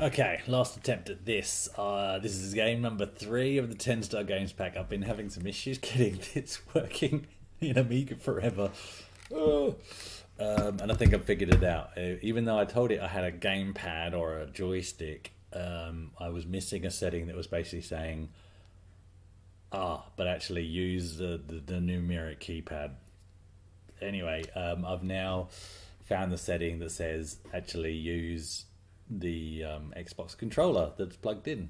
Okay, last attempt at this. This is game number 3 of the Tenstar Games Pack. I've been having some issues getting this working in Amiga Forever. And I think I've figured it out. Even though I told it I had a gamepad or a joystick, I was missing a setting that was basically saying, but actually use the numeric keypad. Anyway, I've now found the setting that says actually use the Xbox controller that's plugged in,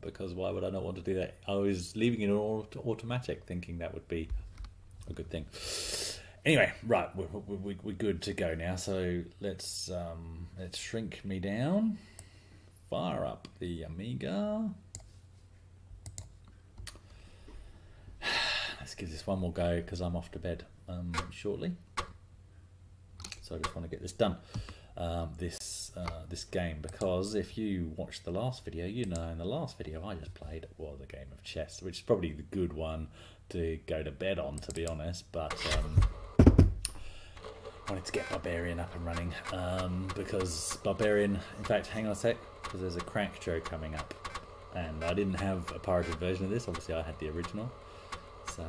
because why would I not want to do that? I was leaving it automatic, thinking that would be a good thing. Anyway, right, we're good to go now. So let's shrink me down, fire up the Amiga. Let's give this one more go because I'm off to bed shortly. So I just want to get this done. This game, because if you watched the last video, you know in the last video I just played was a game of chess, which is probably the good one to go to bed on, to be honest, but I wanted to get Barbarian up and running, because Barbarian, in fact, hang on a sec, because there's a crack joke coming up, and I didn't have a pirated version of this. Obviously I had the original, so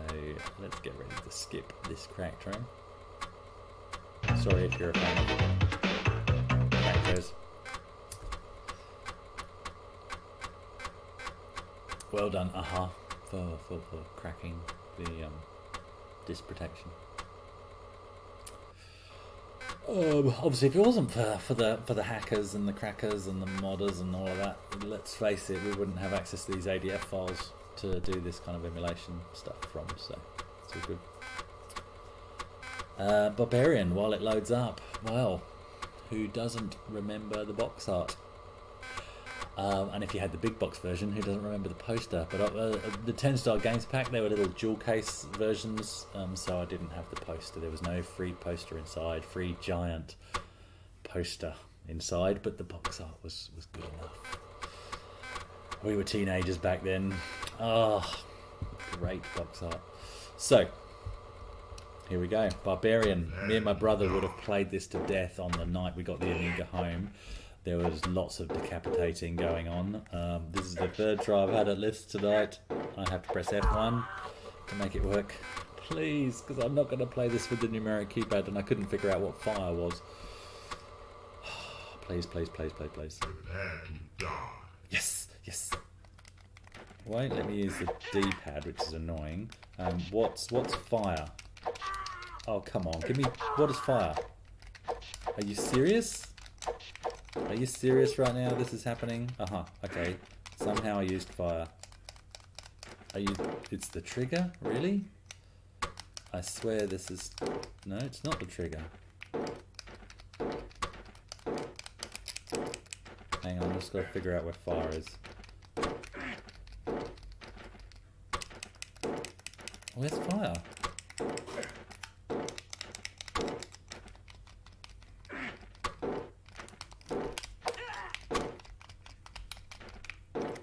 let's get ready to skip this crack joke. Sorry if you're a fan of crackers. Well done, for cracking the disc protection. Obviously, if it wasn't for the hackers and the crackers and the modders and all of that, let's face it, we wouldn't have access to these ADF files to do this kind of emulation stuff from. So it's all good. Barbarian, while it loads up, well, who doesn't remember the box art? And if you had the big box version, who doesn't remember the poster? But the Tenstar Games Pack, they were little dual case versions, so I didn't have the poster. There was no free poster inside, free giant poster inside, but the box art was good enough. We were teenagers back then. Great box art. So here we go, Barbarian. Me and my brother would have played this to death on the night we got the Amiga home. There was lots of decapitating going on. This is the third try I've had at this tonight. I have to press F1 to make it work. Please, because I'm not going to play this with the numeric keypad and I couldn't figure out what fire was. Please, please, please, please, please. Yes, yes. Won't let me use the D-pad, which is annoying. What's fire? Oh, come on, give me, what is fire? Are you serious? Are you serious right now? This is happening? Okay. Somehow I used fire. It's the trigger? Really? I swear this is... No, it's not the trigger. Hang on, I'm just gotta figure out where fire is. Where's fire?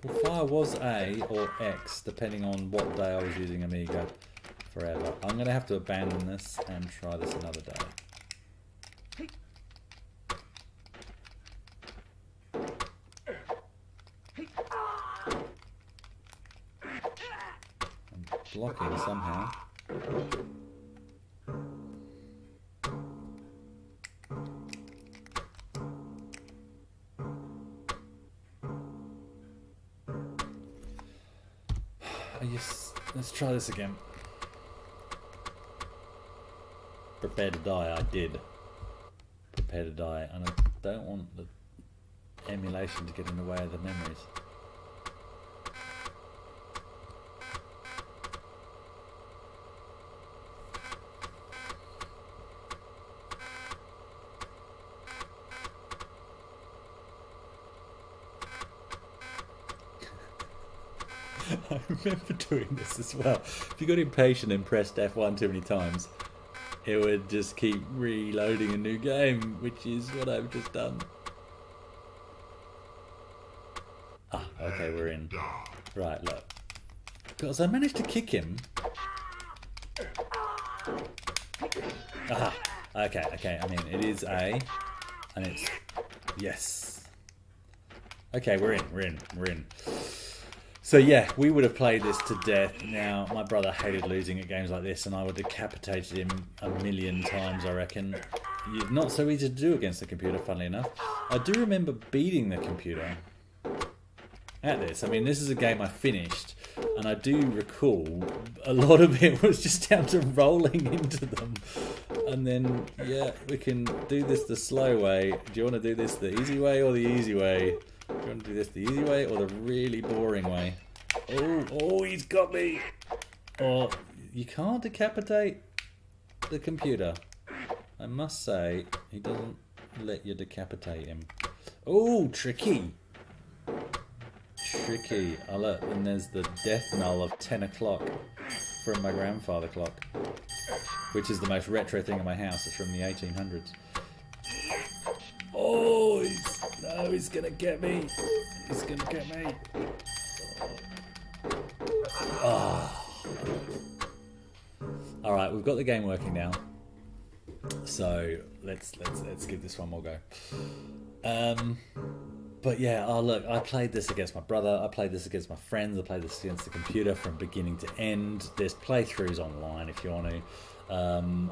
Well, fire was A or X, depending on what day I was using Amiga Forever. I'm going to have to abandon this and try this another day. I'm blocking somehow. Let's try this again. Prepare to die, I did. Prepare to die, and I don't want the emulation to get in the way of the memories. I remember doing this as well. If you got impatient and pressed F1 too many times, it would just keep reloading a new game, which is what I've just done. Okay, we're in. Right, look. Because I managed to kick him. Okay, I mean, it is A, and it's... Yes. Okay, we're in. So yeah, we would have played this to death. Now, my brother hated losing at games like this, and I would have decapitated him a million times, I reckon. Not so easy to do against the computer, funnily enough. I do remember beating the computer at this. I mean, this is a game I finished, and I do recall a lot of it was just down to rolling into them. And then, yeah, we can do this the slow way. Do you want to do this the easy way or the easy way? Do you want to do this the easy way or the really boring way? Oh, he's got me! Oh, you can't decapitate the computer. I must say, he doesn't let you decapitate him. Oh, tricky! Tricky. Oh look, and there's the death knell of 10 o'clock from my grandfather clock, which is the most retro thing in my house. It's from the 1800s. Oh, he's gonna get me. He's gonna get me. Oh. All right, we've got the game working now. So let's give this one more go. But yeah, oh look, I played this against my brother, I played this against my friends, I played this against the computer from beginning to end. There's playthroughs online if you want to.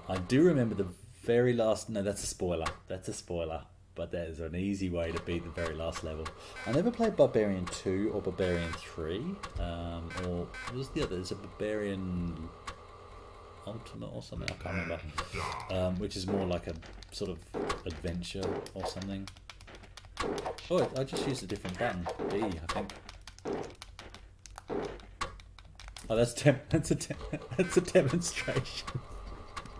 I do remember the very last, no, that's a spoiler, but there's an easy way to beat the very last level. I never played Barbarian 2 or Barbarian 3, or what was the other? There's a Barbarian Ultimate or something, I can't remember, which is more like a sort of adventure or something. Oh, I just used a different button. B, I think. Oh, that's a demonstration.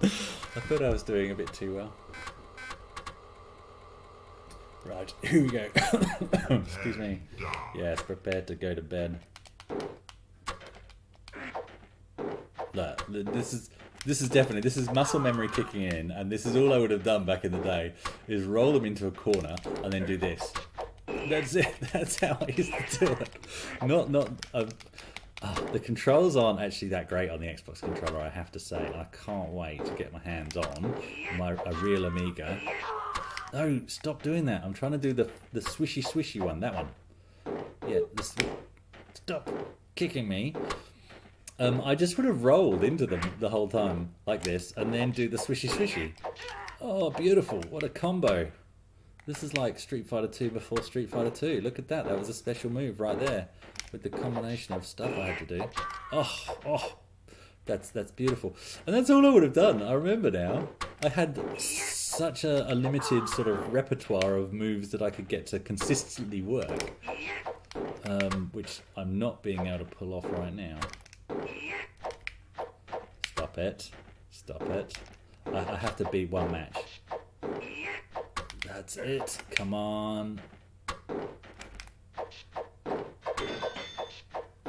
I thought I was doing a bit too well. Right, here we go. Excuse me. Yes, prepare to go to bed. Look, this is muscle memory kicking in, and this is all I would have done back in the day, is roll them into a corner and then do this. That's it. That's how I used to do it. The controls aren't actually that great on the Xbox controller, I have to say. I can't wait to get my hands on a real Amiga. No, stop doing that. I'm trying to do the swishy one, that one. Yeah, stop kicking me. I just would have rolled into them the whole time, like this, and then do the swishy. Oh, beautiful. What a combo. This is like Street Fighter 2 before Street Fighter 2. Look at that. That was a special move right there, with the combination of stuff I had to do. Oh, that's beautiful. And that's all I would have done. I remember now. I had such a limited sort of repertoire of moves that I could get to consistently work, which I'm not being able to pull off right now. Stop it. I have to beat one match. That's it. Come on.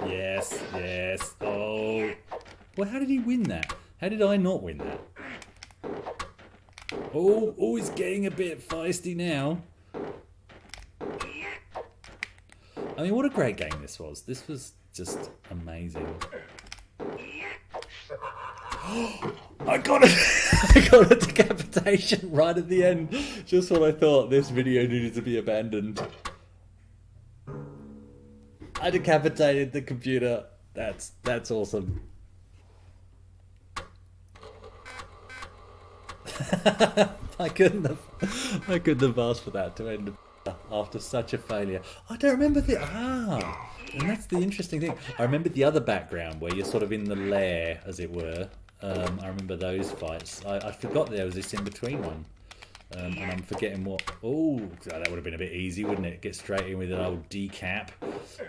Yes. Oh. Well, how did he win that? How did I not win that? Oh, he's getting a bit feisty now. I mean, what a great game this was. This was just amazing. I got a decapitation right at the end. Just when I thought this video needed to be abandoned. I decapitated the computer. That's awesome. I couldn't have asked for that to end after such a failure. I don't remember and that's the interesting thing. I remember the other background where you're sort of in the lair, as it were. I remember those fights. I forgot there was this in between one, and I'm forgetting what. Oh, that would have been a bit easy, wouldn't it? Get straight in with an old decap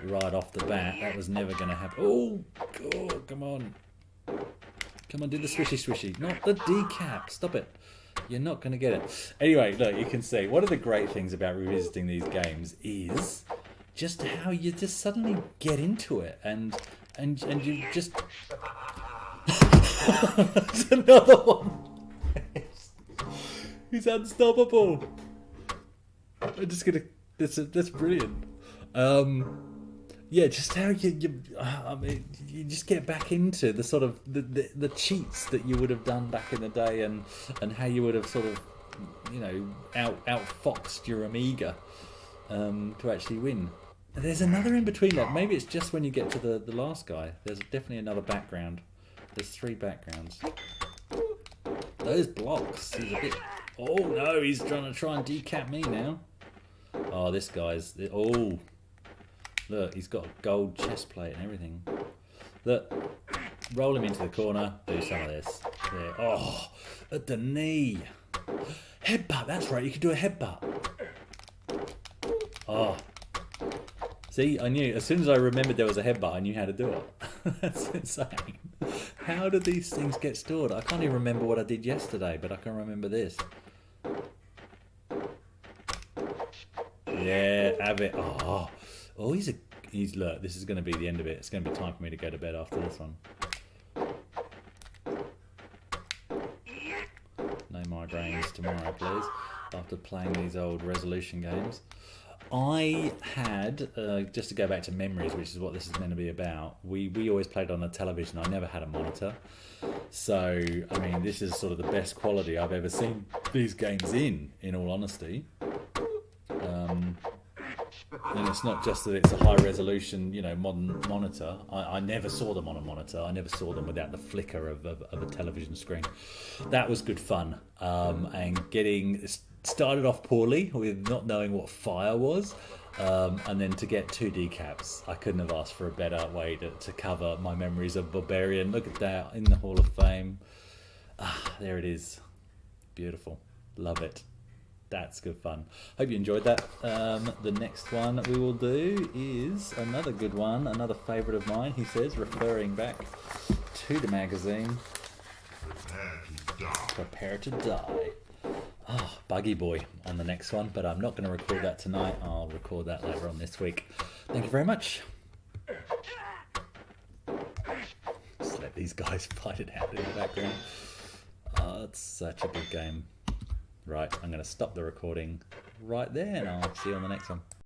right off the bat. That was never going to happen. Oh, come on, do the swishy, not the decap. Stop it. You're not going to get it. Anyway, look, you can see one of the great things about revisiting these games is just how you just suddenly get into it, and you just. That's another one. He's unstoppable. I'm just gonna. That's brilliant. Yeah, just how I mean, you just get back into the sort of the cheats that you would have done back in the day, and how you would have sort of, outfoxed your Amiga. to actually win. And there's another in between that. Maybe it's just when you get to the last guy. There's definitely another background. There's 3 backgrounds. Those blocks. He's a bit... Oh no, he's trying and decap me now. Oh, this guy's... Oh, look, he's got a gold chest plate and everything. Look, roll him into the corner. Do some of this. Yeah. Oh, at the knee. Headbutt. That's right. You could do a headbutt. Oh. See, I knew. As soon as I remembered there was a headbutt, I knew how to do it. That's insane. How do these things get stored? I can't even remember what I did yesterday, but I can remember this. Yeah, have it. Oh, he's look. This is going to be the end of it. It's going to be time for me to go to bed after this one. No migraines tomorrow, please. After playing these old resolution games. I had, just to go back to memories, which is what this is meant to be about, we always played on a television. I never had a monitor. So, I mean, this is sort of the best quality I've ever seen these games in all honesty. And it's not just that it's a high resolution, you know, modern monitor. I never saw them on a monitor. I never saw them without the flicker of a television screen. That was good fun. And getting... Started off poorly with not knowing what fire was, and then to get 2 decaps. I couldn't have asked for a better way to cover my memories of Barbarian. Look at that, in the Hall of Fame. Ah, there it is. Beautiful. Love it. That's good fun. Hope you enjoyed that. The next one we will do is another good one, another favourite of mine, he says, referring back to the magazine. Prepare to die. Oh, Buggy Boy on the next one, but I'm not going to record that tonight. I'll record that later on this week. Thank you very much. Just let these guys fight it out in the background. Oh, it's such a good game. Right, I'm going to stop the recording right there, and I'll see you on the next one.